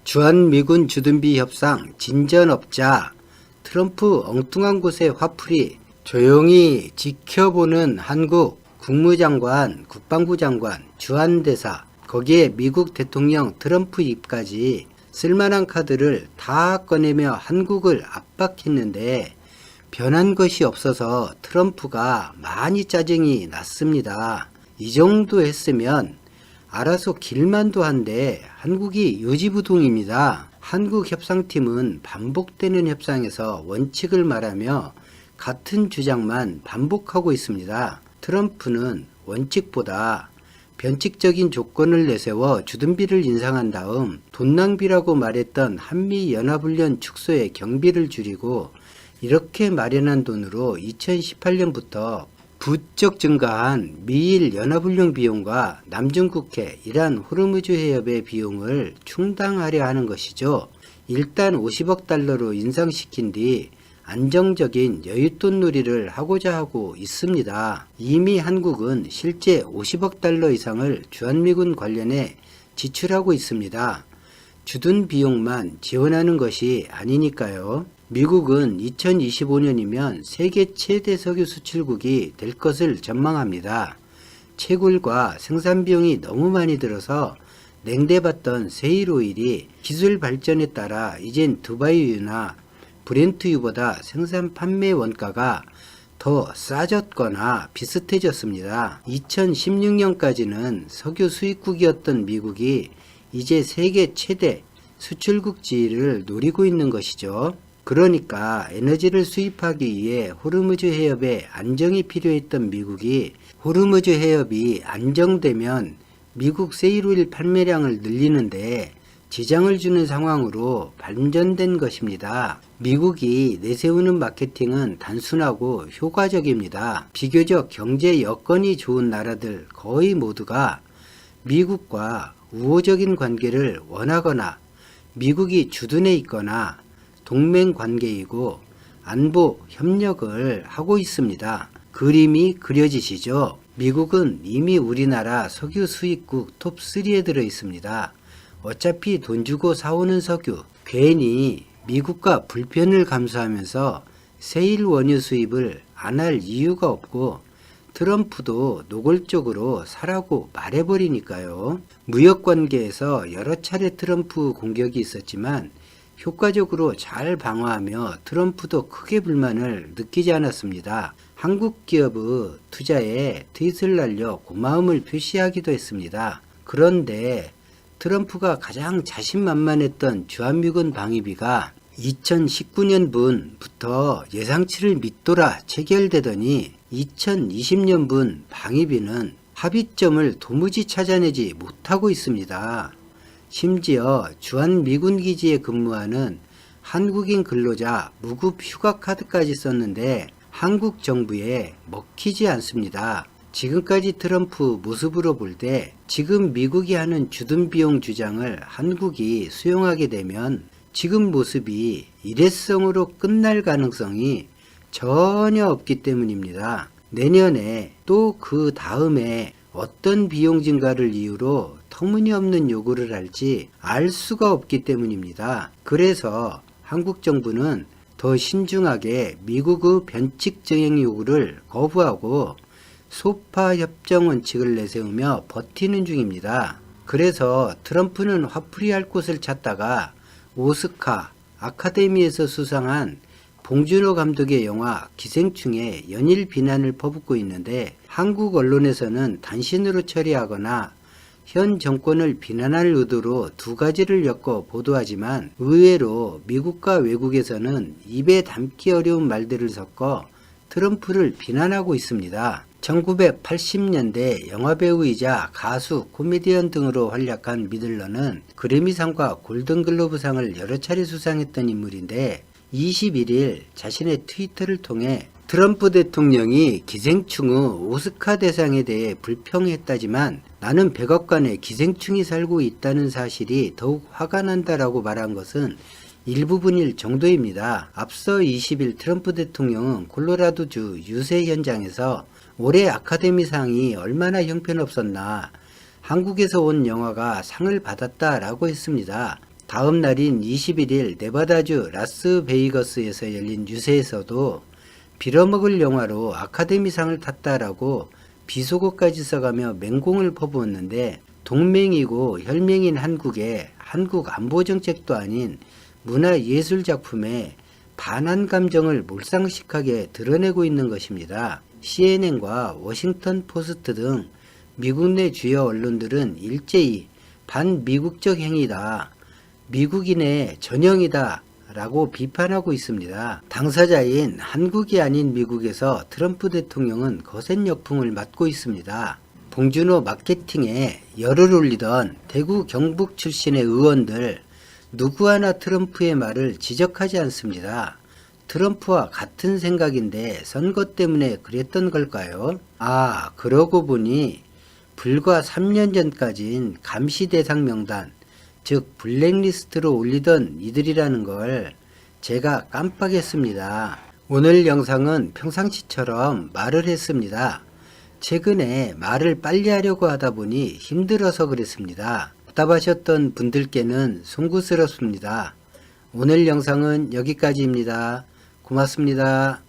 주한미군 주둔비 협상 진전 없자. 트럼프 엉뚱한 곳에 화풀이. 조용히 지켜보는 한국 국무장관, 국방부 장관, 주한대사, 거기에 미국 대통령 트럼프 입까지 쓸만한 카드를 다 꺼내며 한국을 압박했는데 변한 것이 없어서 트럼프가 많이 짜증이 났습니다. 이 정도 했으면 알아서 길만도 한데 한국이 요지부동입니다. 한국 협상팀은 반복되는 협상에서 원칙을 말하며 같은 주장만 반복하고 있습니다. 트럼프는 원칙보다 변칙적인 조건을 내세워 주둔비를 인상한 다음 돈 낭비라고 말했던 한미연합훈련 축소의 경비를 줄이고 이렇게 마련한 돈으로 2018년부터 부쩍 증가한 미일 연합훈련 비용과 남중국해, 이란 호르무즈 해협의 비용을 충당하려 하는 것이죠. 일단 50억 달러로 인상시킨 뒤 안정적인 여윳돈 놀이를 하고자 하고 있습니다. 이미 한국은 실제 50억 달러 이상을 주한미군 관련해 지출하고 있습니다. 주둔 비용만 지원하는 것이 아니니까요. 미국은 2025년이면 세계 최대 석유 수출국이 될 것을 전망합니다. 채굴과 생산 비용이 너무 많이 들어서 냉대받던 세일오일이 기술 발전에 따라 이젠 두바이유나 브렌트유보다 생산 판매 원가가 더 싸졌거나 비슷해졌습니다. 2016년까지는 석유 수입국이었던 미국이 이제 세계 최대 수출국 지위를 노리고 있는 것이죠. 그러니까 에너지를 수입하기 위해 호르무즈 해협에 안정이 필요했던 미국이 호르무즈 해협이 안정되면 미국 세일오일 판매량을 늘리는데 지장을 주는 상황으로 반전된 것입니다. 미국이 내세우는 마케팅은 단순하고 효과적입니다. 비교적 경제 여건이 좋은 나라들 거의 모두가 미국과 우호적인 관계를 원하거나 미국이 주둔해 있거나 동맹 관계이고 안보 협력을 하고 있습니다. 그림이 그려지시죠? 미국은 이미 우리나라 석유 수입국 톱3에 들어 있습니다. 어차피 돈 주고 사오는 석유, 괜히 미국과 불편을 감수하면서 세일 원유 수입을 안 할 이유가 없고 트럼프도 노골적으로 사라고 말해버리니까요. 무역관계에서 여러 차례 트럼프 공격이 있었지만 효과적으로 잘 방어하며 트럼프도 크게 불만을 느끼지 않았습니다. 한국 기업의 투자에 트윗을 날려 고마움을 표시하기도 했습니다. 그런데 트럼프가 가장 자신만만했던 주한미군 방위비가 2019년분부터 예상치를 밑돌아 체결되더니 2020년분 방위비는 합의점을 도무지 찾아내지 못하고 있습니다. 심지어 주한미군기지에 근무하는 한국인 근로자 무급 휴가 카드까지 썼는데 한국 정부에 먹히지 않습니다. 지금까지 트럼프 모습으로 볼 때 지금 미국이 하는 주둔비용 주장을 한국이 수용하게 되면 지금 모습이 일회성으로 끝날 가능성이 전혀 없기 때문입니다. 내년에 또 그 다음에 어떤 비용 증가를 이유로 터무니없는 요구를 할지 알 수가 없기 때문입니다. 그래서 한국 정부는 더 신중하게 미국의 변칙 증액 요구를 거부하고 소파 협정 원칙을 내세우며 버티는 중입니다. 그래서 트럼프는 화풀이할 곳을 찾다가 오스카 아카데미에서 수상한 봉준호 감독의 영화 기생충에 연일 비난을 퍼붓고 있는데 한국 언론에서는 단신으로 처리하거나 현 정권을 비난할 의도로 두 가지를 엮어 보도하지만 의외로 미국과 외국에서는 입에 담기 어려운 말들을 섞어 트럼프를 비난하고 있습니다. 1980년대 영화배우이자 가수, 코미디언 등으로 활약한 미들러는 그래미상과 골든글로브상을 여러 차례 수상했던 인물인데 21일 자신의 트위터를 통해 트럼프 대통령이 기생충의 오스카 대상에 대해 불평했다지만 나는 백악관에 기생충이 살고 있다는 사실이 더욱 화가 난다라고 말한 것은 일부분일 정도입니다. 앞서 20일 트럼프 대통령은 콜로라도주 유세 현장에서 올해 아카데미상이 얼마나 형편없었나, 한국에서 온 영화가 상을 받았다라고 했습니다. 다음 날인 21일 네바다주 라스베이거스에서 열린 유세에서도 빌어먹을 영화로 아카데미상을 탔다라고 비속어까지 써가며 맹공을 퍼부었는데, 동맹이고 혈맹인 한국에 한국 안보정책도 아닌 문화예술작품에 반한 감정을 몰상식하게 드러내고 있는 것입니다. CNN과 워싱턴 포스트 등 미국 내 주요 언론들은 일제히 반미국적 행위다, 미국인의 전형이다 라고 비판하고 있습니다. 당사자인 한국이 아닌 미국에서 트럼프 대통령은 거센 역풍을 맞고 있습니다. 봉준호 마케팅에 열을 올리던 대구 경북 출신의 의원들 누구 하나 트럼프의 말을 지적하지 않습니다. 트럼프와 같은 생각인데 선거 때문에 그랬던 걸까요? 아, 그러고 보니 불과 3년 전까진 감시 대상 명단, 즉 블랙리스트로 올리던 이들이라는 걸 제가 깜빡했습니다. 오늘 영상은 평상시처럼 말을 했습니다. 최근에 말을 빨리 하려고 하다 보니 힘들어서 그랬습니다. 답답하셨던 분들께는 송구스럽습니다. 오늘 영상은 여기까지입니다. 고맙습니다.